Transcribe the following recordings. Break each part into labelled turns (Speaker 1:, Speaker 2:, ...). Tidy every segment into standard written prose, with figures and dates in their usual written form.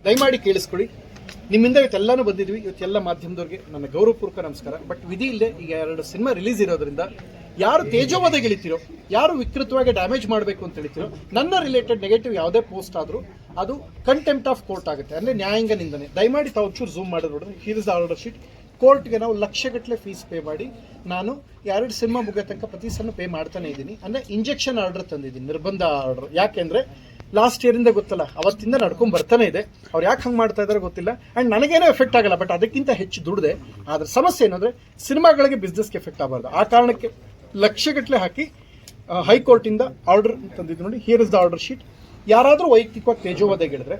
Speaker 1: ದಯಮಾಡಿ ಕೇಳಿಸ್ಕೊಳ್ಳಿ. ನಿಮ್ಮಿಂದ ಇವತ್ತೆಲ್ಲಾನು ಬಂದಿದ್ವಿ. ಇವತ್ತೆಲ್ಲ ಮಾಧ್ಯಮದವ್ರಿಗೆ ನನ್ನ ಗೌರವಪೂರ್ವಕ ನಮಸ್ಕಾರ. ಬಟ್ ವಿಧಿ ಇಲ್ಲದೆ ಈಗ 2 ಸಿನಿಮಾ ರಿಲೀಸ್ ಇರೋದ್ರಿಂದ ಯಾರು ತೇಜೋವಾದ ಗೆಳಿತಿರೋ, ಯಾರು ವಿಕೃತವಾಗಿ ಡ್ಯಾಮೇಜ್ ಮಾಡಬೇಕು ಅಂತ ಹೇಳ್ತಿರೋ, ನನ್ನ ರಿಲೇಟೆಡ್ ನೆಗೆಟಿವ್ ಯಾವುದೇ ಪೋಸ್ಟ್ ಆದರೂ ಅದು ಕಂಟೆಂಪ್ಟ್ ಆಫ್ ಕೋರ್ಟ್ ಆಗುತ್ತೆ, ಅಂದರೆ ನ್ಯಾಯಾಂಗ ನಿಂದನೆ. ದಯಮಾಡಿ ತಾವು ಒಂಚೂರು ಝೂಮ್ ಮಾಡಿ ನೋಡಿದ್ರೆ here is the order sheet. ಕೋರ್ಟ್ಗೆ ನಾವು ಲಕ್ಷಗಟ್ಟಲೆ ಫೀಸ್ ಪೇ ಮಾಡಿ ನಾನು 2 ಸಿನಿಮಾ ಮುಗಿಯೋ ತನಕ ಪ್ರತಿ ಸಲ ಪೇ ಮಾಡ್ತಾನೆ ಇದ್ದೀನಿ. ಅಂದರೆ ಇಂಜೆಕ್ಷನ್ ಆರ್ಡರ್ ತಂದಿದ್ದೀನಿ, ನಿರ್ಬಂಧ ಆರ್ಡರ್. ಯಾಕೆಂದರೆ ಲಾಸ್ಟ್ ಇಯರಿಂದ ಗೊತ್ತಲ್ಲ, ಅವತ್ತಿಂದ ನಡ್ಕೊಂಡು ಬರ್ತಾನೆ ಇದೆ. ಅವ್ರು ಯಾಕೆ ಹಂಗೆ ಮಾಡ್ತಾ ಇದ್ದಾರೆ ಗೊತ್ತಿಲ್ಲ. ಆ್ಯಂಡ್ ನನಗೇನೋ ಎಫೆಕ್ಟ್ ಆಗಲ್ಲ, ಬಟ್ ಅದಕ್ಕಿಂತ ಹೆಚ್ಚು ದುಡ್ದೆ. ಆದರೆ ಸಮಸ್ಯೆ ಏನಂದರೆ ಸಿನಿಮಾಗಳಿಗೆ ಬಿಸ್ನೆಸ್ಗೆ ಎಫೆಕ್ಟ್ ಆಗಬಾರ್ದು. ಆ ಕಾರಣಕ್ಕೆ ಲಕ್ಷಗಟ್ಟಲೆ ಹಾಕಿ ಹೈಕೋರ್ಟಿಂದ ಆರ್ಡರ್ ತಂದಿದ್ದು ನೋಡಿ. Here is the order sheet. ಯಾರಾದರೂ ವೈಯಕ್ತಿಕವಾಗಿ ತೇಜೋವಧೆ ಹೇಳಿದ್ರೆ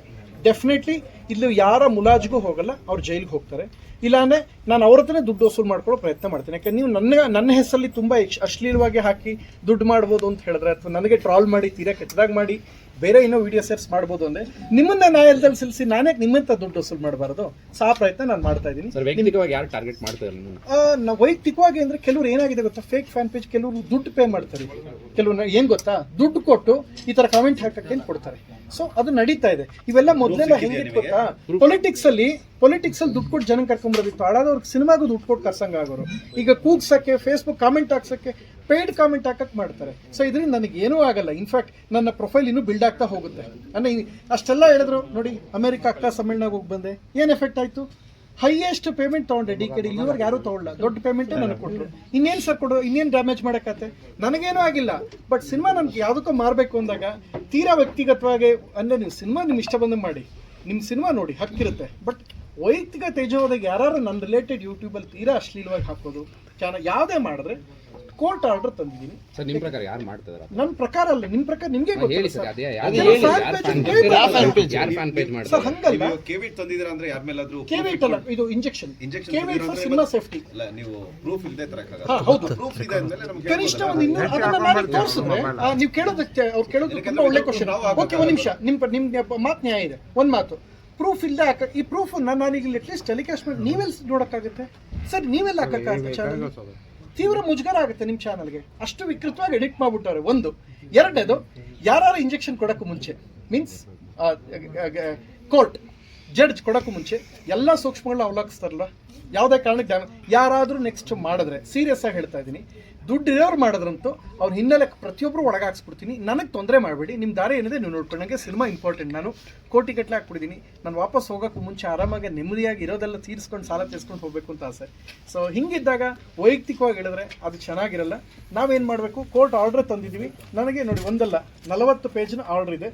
Speaker 1: ಡೆಫಿನೆಟ್ಲಿ ಇಲ್ಲಿ ಯಾರ ಮುಲಾಜಿಗೂ ಹೋಗಲ್ಲ, ಅವ್ರು ಜೈಲಿಗೆ ಹೋಗ್ತಾರೆ. ಇಲ್ಲಾಂದರೆ ನಾನು ಅವ್ರ ಹತ್ರನೇ ದುಡ್ಡು ವಸೂಲು ಮಾಡ್ಕೊಳ್ಳೋ ಪ್ರಯತ್ನ ಮಾಡ್ತೀನಿ. ಯಾಕಂದ್ರೆ ನೀವು ನನ್ನ ಹೆಸರಲ್ಲಿ ತುಂಬ ಅಶ್ಲೀಲವಾಗಿ ಹಾಕಿ ದುಡ್ಡು ಮಾಡ್ಬೋದು ಅಂತ ಹೇಳಿದ್ರೆ, ಅಥವಾ ನನಗೆ ಟ್ರಾಲ್ ಮಾಡಿ ತೀರಾ ಕೆಟ್ಟದಾಗಿ ಮಾಡಿ ಬೇರೆ ಇನ್ನೂ ವಿಡಿಯೋ ಸೇರ್ಸ್ ಮಾಡ್ಬೋದು ಅಂದರೆ ನಿಮ್ಮನ್ನ ನ್ಯಾಯಾಲಯದಲ್ಲಿ ಸಿಲಿಸಿ ನಾನೇ ನಿಮ್ಮಂತ ದುಡ್ಡು ವಸೂಲು ಮಾಡಬಾರ್ದು. ಆ ಪ್ರಯತ್ನ ನಾನು ಮಾಡ್ತಾ ಇದ್ದೀನಿ.
Speaker 2: ಯಾರು ಟಾರ್ಗೆಟ್ ಮಾಡ್ತಾರೆ
Speaker 1: ನಾವು ವೈಯಕ್ತಿಕವಾಗಿ ಅಂದರೆ ಕೆಲವರು ಏನಾಗಿದೆ ಗೊತ್ತಾ, ಫೇಕ್ ಫ್ಯಾನ್ ಪೇಜ್ ಕೆಲವರು ದುಡ್ಡು ಪೇ ಮಾಡ್ತಾರೆ. ಕೆಲವರು ಏನು ಗೊತ್ತಾ, ದುಡ್ಡು ಕೊಟ್ಟು ಈ ಥರ ಕಾಮೆಂಟ್ ಹಾಕಕ್ಕೆ ಕೊಡ್ತಾರೆ. ಸೊ ಅದು ನಡೀತಾ ಇದೆ. ಇವೆಲ್ಲ ಮೊದಲೆಲ್ಲ ಹೆಂಗಿತ್ತು ಗೊತ್ತಾ, ಪೊಲಿಟಿಕ್ಸ್ ಅಲ್ಲಿ ದುಡ್ಡು ಕೊಟ್ಟು ಜನ ಕರ್ಕೊಂಡ್ಬರೋದಿತ್ತು. ಹಾಳಾದವ್ರಿಗೆ ಸಿನಿಮಾಗೂ ದುಡ್ಡು ಕೊಟ್ಟು ಕರ್ಸಂಗ ಆಗೋರು. ಈಗ ಕೂಗ್ಸಕ್ಕೆ, ಫೇಸ್ಬುಕ್ ಕಾಮೆಂಟ್ ಹಾಕ್ಸಕ್ಕೆ, ಪೇಯ್ಡ್ ಕಾಮೆಂಟ್ ಹಾಕಕ್ಕೆ ಮಾಡ್ತಾರೆ. ಸೊ ಇದರಿಂದ ನನಗೆ ಏನೂ ಆಗಲ್ಲ. ಇನ್ಫ್ಯಾಕ್ಟ್ ನನ್ನ ಪ್ರೊಫೈಲ್ ಇನ್ನೂ ಬಿಲ್ಡ್ ಆಗ್ತಾ ಹೋಗುತ್ತೆ. ಅಂದರೆ ಅಷ್ಟೆಲ್ಲ ಹೇಳಿದ್ರು ನೋಡಿ, ಅಮೆರಿಕ ಅಕ್ಕ ಸಮ್ಮೇಳನಾಗ ಹೋಗಿ ಬಂದೆ, ಏನು ಎಫೆಕ್ಟ್ ಆಯಿತು? ಹೈಯೆಸ್ಟ್ ಪೇಮೆಂಟ್ ತೊಗೊಂಡೆ DKD. ಇಲ್ಲಿವರೆಗೆ ಯಾರೂ ತೊಗೊಳ್ಳ, ದೊಡ್ಡ ಪೇಮೆಂಟೇ ನನಗೆ ಕೊಟ್ಟರು. ಇನ್ನೇನು ಸರ್ ಕೊಡು, ಇನ್ನೇನು ಡ್ಯಾಮೇಜ್ ಮಾಡೋಕ್ಕತ್ತೆ? ನನಗೇನೂ ಆಗಿಲ್ಲ. ಬಟ್ ಸಿನಿಮಾ ನನಗೆ ಯಾವುದಕ್ಕೂ ಮಾರಬೇಕು ಅಂದಾಗ ತೀರಾ ವ್ಯಕ್ತಿಗತವಾಗಿ, ಅಂದರೆ ನೀವು ಸಿನಿಮಾ ನಿಮ್ಮ ಇಷ್ಟ ಬಂದಂಗೆ ಮಾಡಿ, ನಿಮ್ಮ ಸಿನಿಮಾ ನೋಡಿ ಹಕ್ಕಿರುತ್ತೆ. ಬಟ್ ವೈಯಕ್ತಿಕ ತೇಜೋವಧೆಗೆ ಯಾರು ನನ್ನ ರಿಲೇಟೆಡ್ ಯೂಟ್ಯೂಬಲ್ಲಿ ತೀರಾ ಅಶ್ಲೀಲವಾಗಿ ಹಾಕೋದು, ಯಾವುದೇ ಮಾಡಿದ್ರೆ ಕೋರ್ಟ್ ಆರ್ಡರ್ ತಂದಿದ್ದೀನಿ.
Speaker 2: ನಿಮ್ಮ ಪ್ರಕಾರ ಯಾರು ಮಾಡ್ತಿದ್ದಾರೆ?
Speaker 1: ನನ್ನ ಪ್ರಕಾರ ಅಲ್ಲ, ನಿಮ್ಮ ಪ್ರಕಾರ ನಿಮಗೆ
Speaker 2: ಹೇಳಿ ಸರ್. ಅದೇ
Speaker 1: ಸರ್ ಹಂಗಲ್ಲ.
Speaker 3: ಕೇವಿಟ್ ತಂದಿದ್ದೀರಾ ಅಂದ್ರೆ ಯಾರ ಮೇಲಾದ್ರೂ
Speaker 1: ಕೇವಿಟ್ ಅಲ್ಲ, ಇದು injection. Caveat for cinema safety.
Speaker 3: ಅಲ್ಲ, ನೀವು ಪ್ರೂಫ್ ಇಲ್ಲದೆ ತರಕಾಗಲ್ಲ.
Speaker 1: ಹೌದು,
Speaker 3: ಪ್ರೂಫ್ ಇದೆ ಅಂದ್ಮೇಲೆ ನಮಗೆ
Speaker 1: ಕನಿಷ್ಠ ಒಂದು ಇನ್ನೂ ಅದನ್ನ ನಾನು ತೋರಿಸಿದ್ರೆ ನೀವು ಕೇಳೋದಕ್ಕೆ ಅವ್ರು ಕೇಳೋದು ತುಂಬಾ ಒಳ್ಳೆ ಕ್ವಶನ್. ಓಕೆ, ಒಂದು ನಿಮಿಷ, ನಿಮ್ಮ ಮಾತು ನ್ಯಾಯ ಇದೆ. ಒಂದು ಮಾತು, ಪ್ರೂಫ್ ಇಲ್ಲದೆ ಹಾಕ. ಈ ಪ್ರೂಫ್ ನಾನೀಗ ಅಟ್ಲೀಸ್ಟ್ ಟೆಲಿಕಾಸ್ಟ್ ಮಾಡಿ ನೀವೆಲ್ಲಿ ನೋಡೋಕ್ಕಾಗುತ್ತೆ ಸರ್? ನೀವೆಲ್ಲ ಹಾಕಕ್ಕಾಗುತ್ತೆ? ಚಾನಲ್ ತೀವ್ರ ಮುಜುಗರ ಆಗುತ್ತೆ ನಿಮ್ಮ ಚಾನಲ್ಗೆ. ಅಷ್ಟು ವಿಕೃತವಾಗಿ ಎಡಿಟ್ ಮಾಡ್ಬಿಟ್ಟವ್ರೆ. ಒಂದು. ಎರಡನೇದು, ಯಾರು ಇಂಜೆಕ್ಷನ್ ಕೊಡೋಕ್ಕೂ ಮುಂಚೆ, ಮೀನ್ಸ್ ಕೋರ್ಟ್ ಜಡ್ಜ್ ಕೊಡೋಕ್ಕೂ ಮುಂಚೆ ಎಲ್ಲ ಸೂಕ್ಷ್ಮಗಳನ್ನ ಅವಲೋಕಿಸ್ತಾರಲ್ಲ, ಯಾವುದೇ ಕಾರಣಕ್ಕೆ ಯಾರಾದರೂ ನೆಕ್ಸ್ಟ್ ಮಾಡಿದ್ರೆ, ಸೀರಿಯಸ್ ಆಗಿ ಹೇಳ್ತಾ ಇದ್ದೀನಿ, ದುಡ್ಡು ಇರೋರು ಮಾಡಿದ್ರಂತೂ ಅವ್ರ ಹಿನ್ನೆಲೆ ಪ್ರತಿಯೊಬ್ಬರು ಒಳಗಾಕ್ಸ್ಬಿಡ್ತೀನಿ. ನನಗೆ ತೊಂದರೆ ಮಾಡಬೇಡಿ. ನಿಮ್ಮ ದಾರಿ ಏನಿದೆ ನೀವು ನೋಡ್ಕೊಂಡು. ನನಗೆ ಸಿನಿಮಾ ಇಂಪಾರ್ಟೆಂಟ್. ನಾನು ಕೋಟಿಗಟ್ಟಲೆ ಹಾಕ್ಬಿಟ್ಟಿದ್ದೀನಿ. ನಾನು ವಾಪಸ್ ಹೋಗೋಕ್ಕೂ ಮುಂಚೆ ಆರಾಮಾಗಿ ನೆಮ್ಮದಿಯಾಗಿ ಇರೋದೆಲ್ಲ ತೀರಿಸ್ಕೊಂಡು, ಸಾಲ ತೀರಿಸ್ಕೊಂಡು ಹೋಗಬೇಕು ಅಂತ ಆಸೆ. ಸೊ ಹಿಂಗಿದ್ದಾಗ ವೈಯಕ್ತಿಕವಾಗಿ ಹೇಳಿದ್ರೆ ಅದು ಚೆನ್ನಾಗಿರಲ್ಲ. ನಾವೇನು ಮಾಡಬೇಕು, ಕೋರ್ಟ್ ಆರ್ಡರ್ ತಂದಿದ್ದೀವಿ. ನನಗೆ ನೋಡಿ, ಒಂದಲ್ಲ 40 ಪೇಜ್ನ ಆರ್ಡರ್ ಇದೆ.